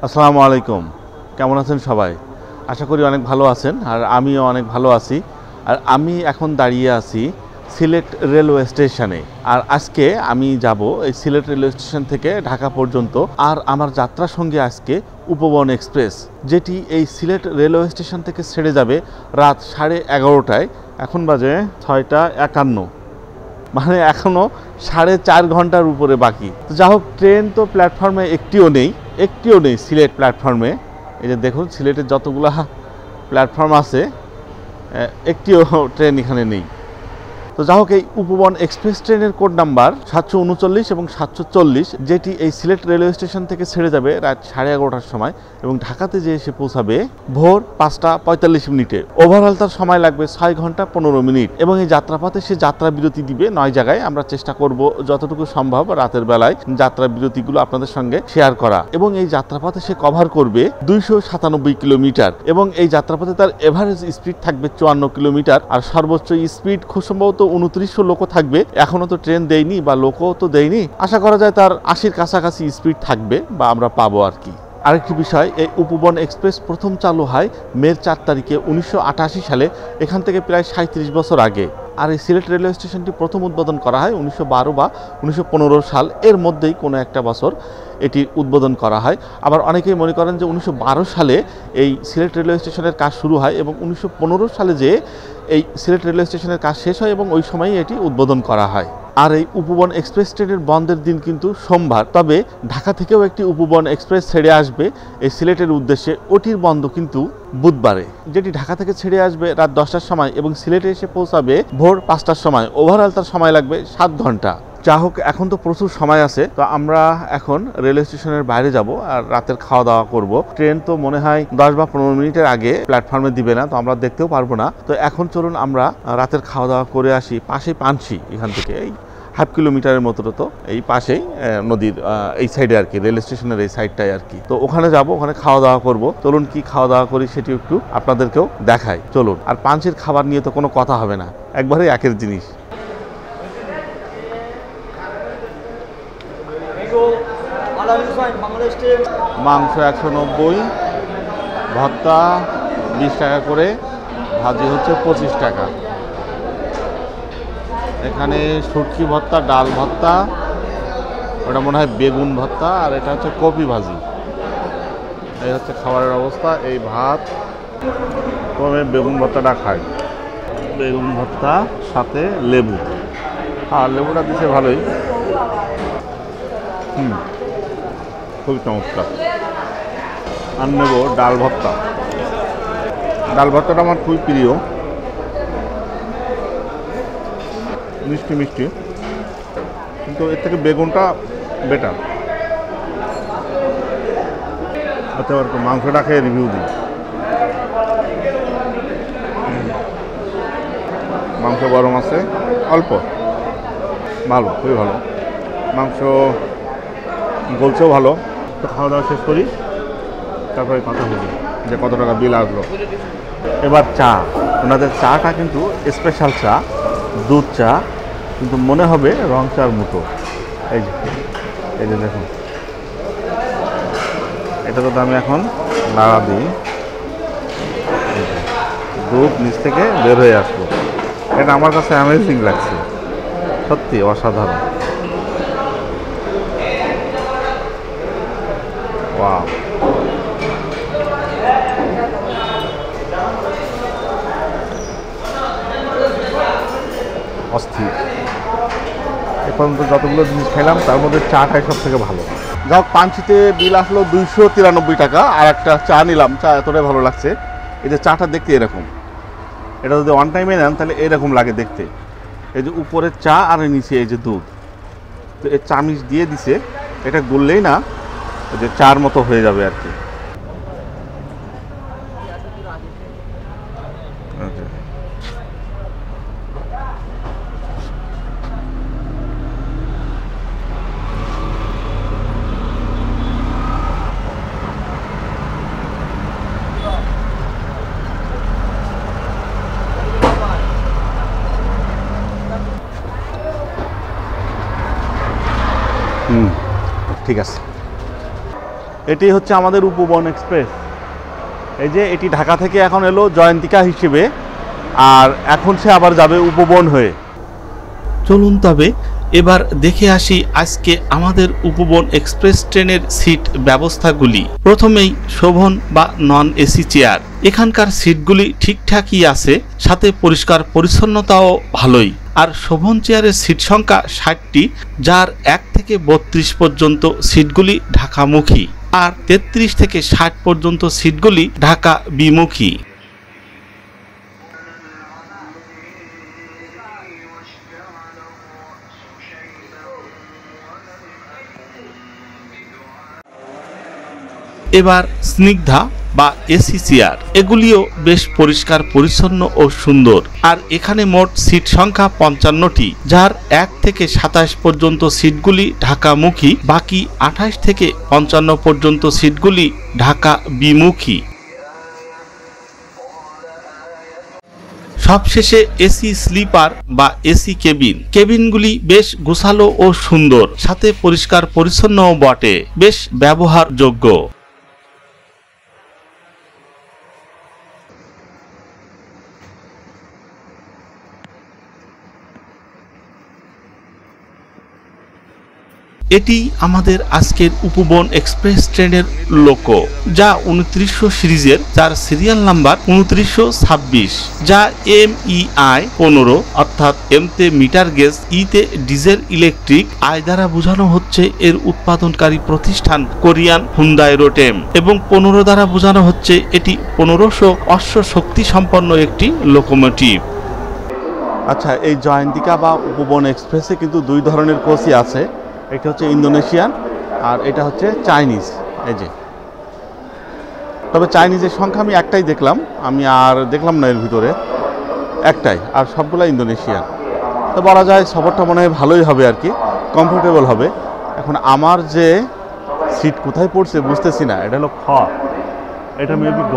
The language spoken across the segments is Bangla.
আসসালামু আলাইকুম। কেমন আছেন সবাই? আশা করি অনেক ভালো আছেন, আর আমিও অনেক ভালো আছি। আর আমি এখন দাঁড়িয়ে আছি সিলেট রেলওয়ে স্টেশনে। আর আজকে আমি যাব এই সিলেট রেলওয়ে স্টেশন থেকে ঢাকা পর্যন্ত। আর আমার যাত্রার সঙ্গে আজকে উপবন এক্সপ্রেস, যেটি এই সিলেট রেলওয়ে স্টেশন থেকে ছেড়ে যাবে রাত 11:30টায়। এখন বাজে 6:51, মানে এখনও 4.5 ঘন্টার উপরে বাকি। তো যা হোক, ট্রেন তো প্ল্যাটফর্মে একটিও নেই সিলেট প্ল্যাটফর্মে। এই যে দেখুন, সিলেটের যতগুলা প্ল্যাটফর্ম আছে একটিও ট্রেন এখানে নেই। তো যা হোক, এই উপবন এক্সপ্রেস ট্রেনের কোড নাম্বার 739 এবং 740, যেটি এই সিলেট রেলওয়ে স্টেশন থেকে ছেড়ে যাবে রাত 11:30টার সময় এবং ঢাকাতে যে এসে পৌঁছাবে ভোর 5:45। ওভারঅল তার সময় লাগবে 6 ঘন্টা 15 মিনিট। এবং এই যাত্রাপথে সে যাত্রা বিরতি দিবে 9 জায়গায়। আমরা চেষ্টা করব যতটুকু সম্ভব রাতের বেলায় যাত্রা বিরতিগুলো আপনাদের সঙ্গে শেয়ার করা। এবং এই যাত্রাপথে সে কভার করবে 297 কিলোমিটার। এবং এই যাত্রাপথে তার এভারেজ স্পিড থাকবে 54 কিলোমিটার। আর সর্বোচ্চ স্পিড খুব সম্ভবত 2900 লোকও থাকবে। এখনো তো ট্রেন দেয়নি বা লোকও তো দেয়নি। আশা করা যায় তার 80-র কাছাকাছি স্পিড থাকবে বা আমরা পাবো আর কি। আরেকটি বিষয়, এই উপবন এক্সপ্রেস প্রথম চালু হয় মে 4 তারিখে 1988 সালে, এখান থেকে প্রায় 37 বছর আগে। আর এই সিলেট রেলওয়ে স্টেশনটি প্রথম উদ্বোধন করা হয় 1912 বা 1915 সাল, এর মধ্যেই কোনো একটা বছর এটি উদ্বোধন করা হয়। আবার অনেকেই মনে করেন যে 1912 সালে এই সিলেট রেলওয়ে স্টেশনের কাজ শুরু হয় এবং 1915 সালে যে এই সিলেট রেলওয়ে স্টেশনের কাজ শেষ হয় এবং ওই সময়ই এটি উদ্বোধন করা হয়। আর এই উপবন এক্সপ্রেস ট্রেনের বন্ধের দিন কিন্তু সোমবার। তবে ঢাকা থেকেও একটি উপবন এক্সপ্রেস ছেড়ে আসবে এই সিলেটের উদ্দেশ্যে, ওটির বন্ধ কিন্তু বুধবারে, যেটি ঢাকা থেকে ছেড়ে আসবে রাত 10টার সময় এবং সিলেটে এসে পৌঁছাবে ভোর 5টার সময়। ওভারঅল তার সময় লাগবে 7 ঘন্টা। যা হোক, এখন তো প্রচুর সময় আছে। তো আমরা এখন রেলওয়ে স্টেশনের বাইরে যাব আর রাতের খাওয়া দাওয়া করব। ট্রেন তো মনে হয় 10 বা 15 মিনিটের আগে প্ল্যাটফর্মে দিবে না, তো আমরা দেখতেও পারবো না। তো এখন চলুন আমরা রাতের খাওয়া দাওয়া করে আসি। পাশেই পানশি, এখান থেকে এই 1/2 কিলোমিটারের মতো। তো এই পাশেই নদীর এই সাইডে আর কি, রেল স্টেশনের এই সাইডটাই আর কি। তো ওখানে যাব, ওখানে খাওয়া দাওয়া করব। চলুন কি খাওয়া দাওয়া করি সেটি একটু আপনাদেরকেও দেখাই, চলুন। আর পানশির খাবার নিয়ে তো কোনো কথা হবে না, একবারে একের জিনিস। মাংস 190, ভর্তা 20 টাকা করে, ভাজি হচ্ছে 25 টাকা। এখানে শুটকি ভর্তা, ডাল ভর্তা, ওটা মনে হয় বেগুন ভর্তা, আর এটা হচ্ছে কপি ভাজি। এই হচ্ছে খাবারের অবস্থা। এই ভাত, প্রথমে বেগুন ভর্তাটা খাই। বেগুন ভর্তা সাথে লেবু, আর লেবুটা দিচ্ছে ভালোই। খুবই চমৎকার। আর নেব ডাল ভর্তা। ডাল ভর্তাটা আমার খুবই প্রিয়, মিষ্টি মিষ্টি, কিন্তু এর থেকে বেগুনটা বেটার। আচ্ছা, আর মাংসটা খেয়ে রিভিউ দিই। মাংস গরম আছে অল্প, ভালো, খুবই ভালো। মাংস গলছেও ভালো। তো খাওয়া দাওয়া শেষ করি, তারপরে কথা বলি যে কত টাকা বিল আসলো। এবার চা, ওনাদের চাটা কিন্তু স্পেশাল চা, দুধ চা, কিন্তু মনে হবে রং চার মতো। এই যে দেখুন, এটা তো আমি এখন নাড়া দিই, দুধ নিচ থেকে বের হয়ে আসলো। এটা আমার কাছে অ্যামেজিং লাগছে, সত্যি অসাধারণ। ওয়াও, অস্থির। এ পর্যন্ত যতগুলো জিনিস খেলাম তার মধ্যে চাটাই সব থেকে ভালো। যাক, পানশিতে বিল আসলো 293 টাকা। আর একটা চা নিলাম, চা এতটাই ভালো লাগছে। এই যে চাটা দেখতে এরকম, এটা যদি ওয়ান টাইমে নেন তাহলে এরকম লাগে দেখতে। এই যে উপরে চা আর নিচে এই যে দুধ, তো এই চামিচ দিয়ে দিছে, এটা গুললেই না ওই যে চার মতো হয়ে যাবে আর কি। ঠিক আছে। এটি হচ্ছে আমাদের উপবন এক্সপ্রেস। এই যে এটি ঢাকা থেকে এখন এলো জয়ন্তিকা হিসেবে, আর এখন সে আবার যাবে উপবন হয়ে। চলুন তবে এবার দেখে আসি আজকে আমাদের উপবন এক্সপ্রেস ট্রেনের সিট ব্যবস্থাগুলি। প্রথমেই শোভন বা নন এসি চেয়ার। এখানকার সিটগুলি ঠিকঠাকই আছে, সাথে পরিষ্কার পরিচ্ছন্নতাও ভালোই। আর শোভন চেয়ারের সিট সংখ্যা 60টি, যার 1 থেকে 32 পর্যন্ত সিটগুলি ঢাকামুখী, আর 33 থেকে 60 পর্যন্ত সিটগুলি ঢাকা বিমুখী। এবার স্নিগ্ধা বা এসি চেয়ার, এগুলিও বেশ পরিষ্কার পরিচ্ছন্ন ও সুন্দর। আর এখানে মোট সিট সংখ্যা 55টি, যার 1 থেকে 27 পর্যন্ত সিটগুলি ঢাকামুখী, বাকি 28 থেকে 55 পর্যন্ত সিটগুলি ঢাকা বিমুখী। সবশেষে এসি স্লিপার বা এসি কেবিন। কেবিনগুলি বেশ গোছালো ও সুন্দর, সাথে পরিষ্কার পরিচ্ছন্নও বটে, বেশ ব্যবহারযোগ্য। এটি আমাদের আজকের উপবন এক্সপ্রেস ট্রেনের লোকো, যা 2900 সিরিজের, যার সিরিয়াল নাম্বার 2926, যা MEI 15 অর্থাৎ এমতে মিটার গেজ, ইতে ডিজেল ইলেকট্রিক, আই দ্বারা বোঝানো হচ্ছে এর উৎপাদনকারী প্রতিষ্ঠান কোরিয়ান হুন্ডাই রোটেম, এবং 15 দ্বারা বোঝানো হচ্ছে এটি 1500 অশ্ব শক্তি সম্পন্ন একটি লোকোমোটিভ। আচ্ছা, এই জয়ন্তিকা বা উপবন এক্সপ্রেসে কিন্তু দুই ধরনের কোচই আছে। এটা হচ্ছে ইন্দোনেশিয়ান আর এটা হচ্ছে চাইনিজ। এই যে, তবে চাইনিজের সংখ্যা আমি একটাই দেখলাম, আমি আর দেখলাম না এর ভিতরে, একটাই, আর সবগুলো ইন্দোনেশিয়ান। তো বলা যায় সফরটা মনে হয় ভালোই হবে আর কি, কমফোর্টেবল হবে। এখন আমার যে সিট কোথায় পড়ছে বুঝতেছি না। এটা হলো খ, এটা মেবি গ,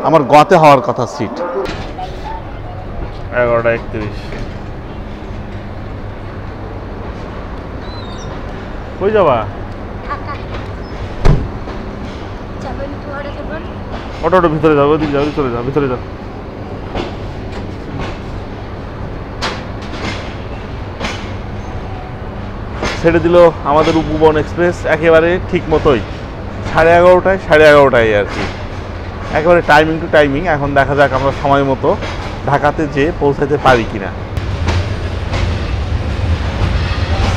আমার গতে হওয়ার কথা সিট। 11:31। কই যাবা? অটোটা ভিতরে যাও, ওদিকে যাও, ভিতরে যাও, ভিতরে যাও। ছেড়ে দিল আমাদের উপবন এক্সপ্রেস একেবারে ঠিক মতোই, 11:30টায় আর কি, একেবারে টাইমিং টু টাইমিং। এখন দেখা যাক আমরা সময় মতো ঢাকাতে যেয়ে পৌঁছাতে পারি কিনা।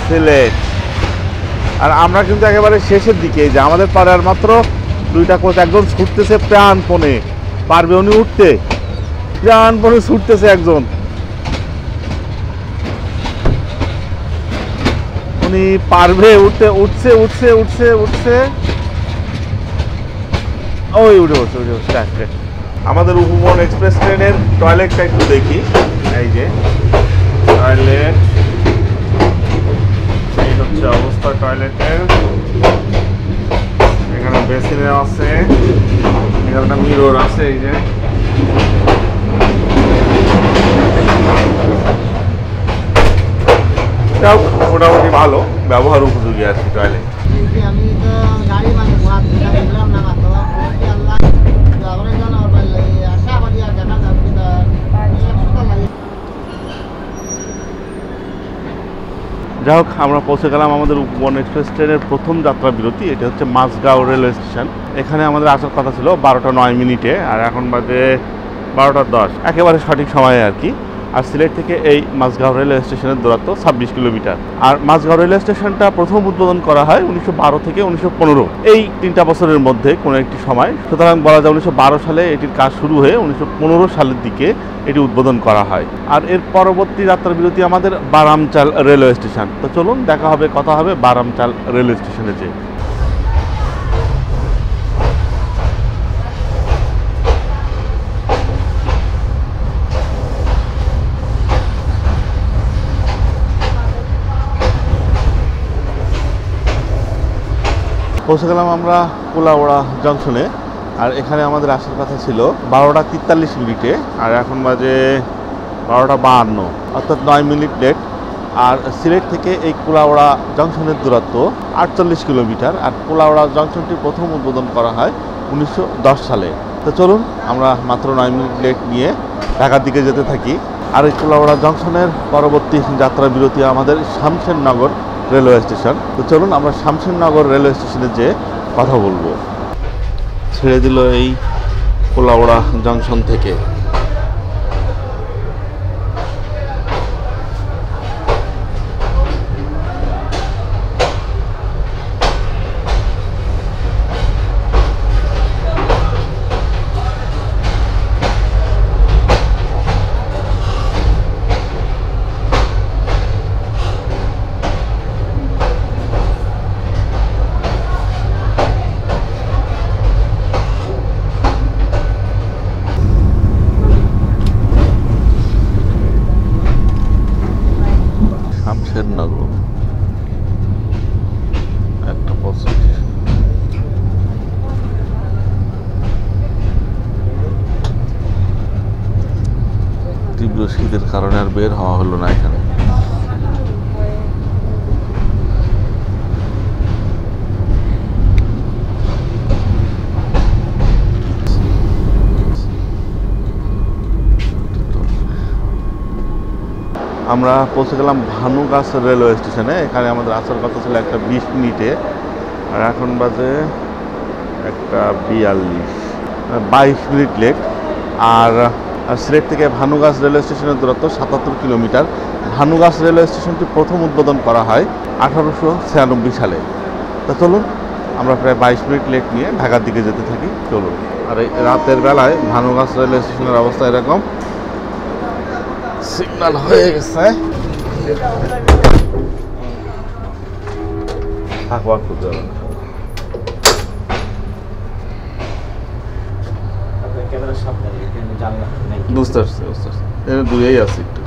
সিলেট, আর আমরা কিন্তু একেবারে শেষের দিকে, যে আমাদের পাড়ার মাত্র 2টা কোচ, একজন ছুটতেছে প্রাণপণে, পারবে উনি উঠতে, প্রাণপণে ছুটতেছে একজন, উনি পারবে উঠতে, উঠছে উঠছে উঠছে উঠছে, ওই উঠে বসে উঠে বসে। আমাদের উপবন এক্সপ্রেস ট্রেনের টয়লেটটা একটু দেখি। এই যে টয়লেট, এই হচ্ছে অবস্থা টয়লেটের। এখানে বেসিনে আছে, এখানে একটা মিরর আছে। এই যে মোটামুটি ভালো, ব্যবহার উপযোগী আর কি টয়লেট। যাই হোক, আমরা পৌঁছে গেলাম আমাদের উপবন এক্সপ্রেস ট্রেনের প্রথম যাত্রা বিরতি। এটা হচ্ছে মাঝগাঁও রেলওয়ে স্টেশন। এখানে আমাদের আসার কথা ছিল 12:09, আর এখন বাজে 12:10, একেবারে সঠিক সময়ে আর কি। আর সিলেট থেকে এই মাঝগাঁও রেলওয়ে স্টেশনের দূরত্ব 26 কিলোমিটার। আর মাঝগাঁও রেলওয়ে স্টেশনটা প্রথম উদ্বোধন করা হয় 1912 থেকে 1915, এই 3টা বছরের মধ্যে কোনো একটি সময়। সুতরাং বলা যায় 1912 সালে এটির কাজ শুরু হয়ে 1915 সালের দিকে এটি উদ্বোধন করা হয়। আর এর পরবর্তী যাত্রা বিরতি আমাদের বারামচাল রেলওয়ে স্টেশন। তো চলুন দেখা হবে, কথা হবে বারামচাল রেলওয়ে স্টেশনে যেয়ে। পৌঁছে গেলাম আমরা কোলাউড়া জংশনে। আর এখানে আমাদের আসার কথা ছিল 12:43, আর এখন বাজে 12:52, অর্থাৎ 9 মিনিট লেট। আর সিলেট থেকে এই কুলাউড়া জংশনের দূরত্ব 48 কিলোমিটার। আর কুলাউড়া জংশনটি প্রথম উদ্বোধন করা হয় 1910 সালে। তো চলুন আমরা মাত্র 9 মিনিট লেট নিয়ে ঢাকার দিকে যেতে থাকি। আর এই কুলাউড়া জংশনের পরবর্তী যাত্রা বিরতি আমাদের শামশেরনগর রেলওয়ে স্টেশন। তো চলুন আমরা শামশেরনগর রেলওয়ে স্টেশনে যেয়ে কথা বলবো। ছেড়ে দিল এই কুলাউড়া জংশন থেকে। শামশেরনগর একটা পথ। তীব্র শীতের কারণে আর বের হওয়া হলো না এখানে। আমরা পৌঁছে গেলাম ভানুগাছ রেলওয়ে স্টেশনে। এখানে আমাদের আসার কথা ছিল একটা 20 মিনিটে, আর এখন বাজে একটা 42, 22 মিনিট লেট। আর সিলেট থেকে ভানুগাছ রেলওয়ে স্টেশনের দূরত্ব 77 কিলোমিটার। ভানুগাছ রেলওয়ে স্টেশনটি প্রথম উদ্বোধন করা হয় 1896 সালে। তা চলুন আমরা প্রায় 22 মিনিট লেট নিয়ে ঢাকার দিকে যেতে থাকি। চলুন। আর এই রাতের বেলায় ভানুগাছ রেলওয়ে স্টেশনের অবস্থা এরকম, সিগন্যাল হয়ে গেছে। বুঝতে পারছি দূরেই আছি একটু।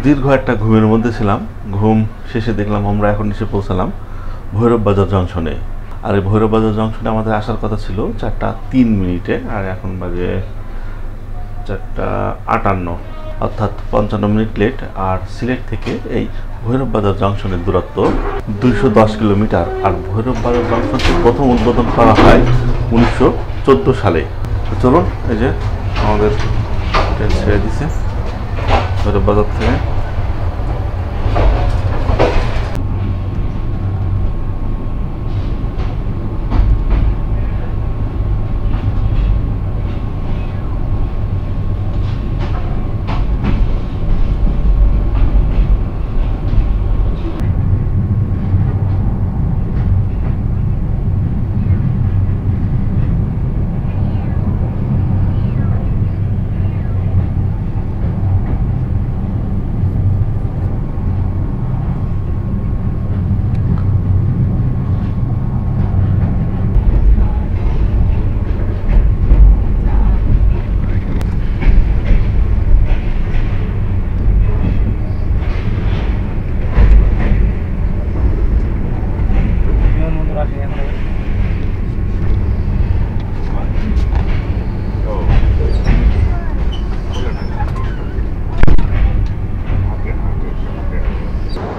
দীর্ঘ একটা ঘুমের মধ্যে ছিলাম। ঘুম শেষে দেখলাম আমরা এখন এসে পৌঁছালাম ভৈরব বাজার জংশনে। আর এই ভৈরব বাজার জংশনে আমাদের আসার কথা ছিল 4টা 3 মিনিটে, আর এখন বাজে 4টা 58, অর্থাৎ 55 মিনিট লেট। আর সিলেট থেকে এই ভৈরব বাজার জংশনের দূরত্ব 210 কিলোমিটার। আর ভৈরব বাজার জংশনটি প্রথম উদ্বোধন করা হয় 1914 সালে। তো চলুন, এই যে আমাদের ট্রেন ছেড়ে দিছে ভৈরব বাজার থেকে।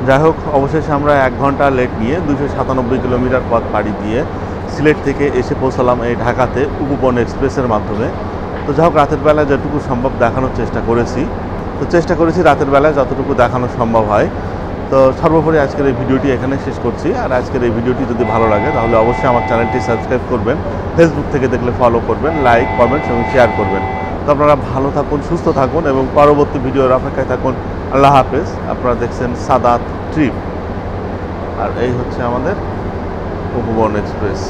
যাই হোক, অবশেষে আমরা 1 ঘন্টা লেট নিয়ে 297 কিলোমিটার পথ পাড়ি দিয়ে সিলেট থেকে এসে পৌঁছালাম এই ঢাকাতে উপবন এক্সপ্রেসের মাধ্যমে। তো যাই হোক, রাতের বেলায় যেটুকু সম্ভব দেখানোর চেষ্টা করেছি। রাতের বেলায় যতটুকু দেখানো সম্ভব হয়। তো সর্বোপরি আজকের এই ভিডিওটি এখানে শেষ করছি। আর আজকের এই ভিডিওটি যদি ভালো লাগে তাহলে অবশ্যই আমার চ্যানেলটি সাবস্ক্রাইব করবেন, ফেসবুক থেকে দেখলে ফলো করবেন, লাইক, কমেন্ট এবং শেয়ার করবেন। তো আপনারা ভালো থাকুন, সুস্থ থাকুন এবং পরবর্তী ভিডিওর অপেক্ষায় থাকুন। আল্লাহ হাফেজ। আপনারা দেখছেন সাদাত ট্রিপ, আর এই হচ্ছে আমাদের উপবন এক্সপ্রেস।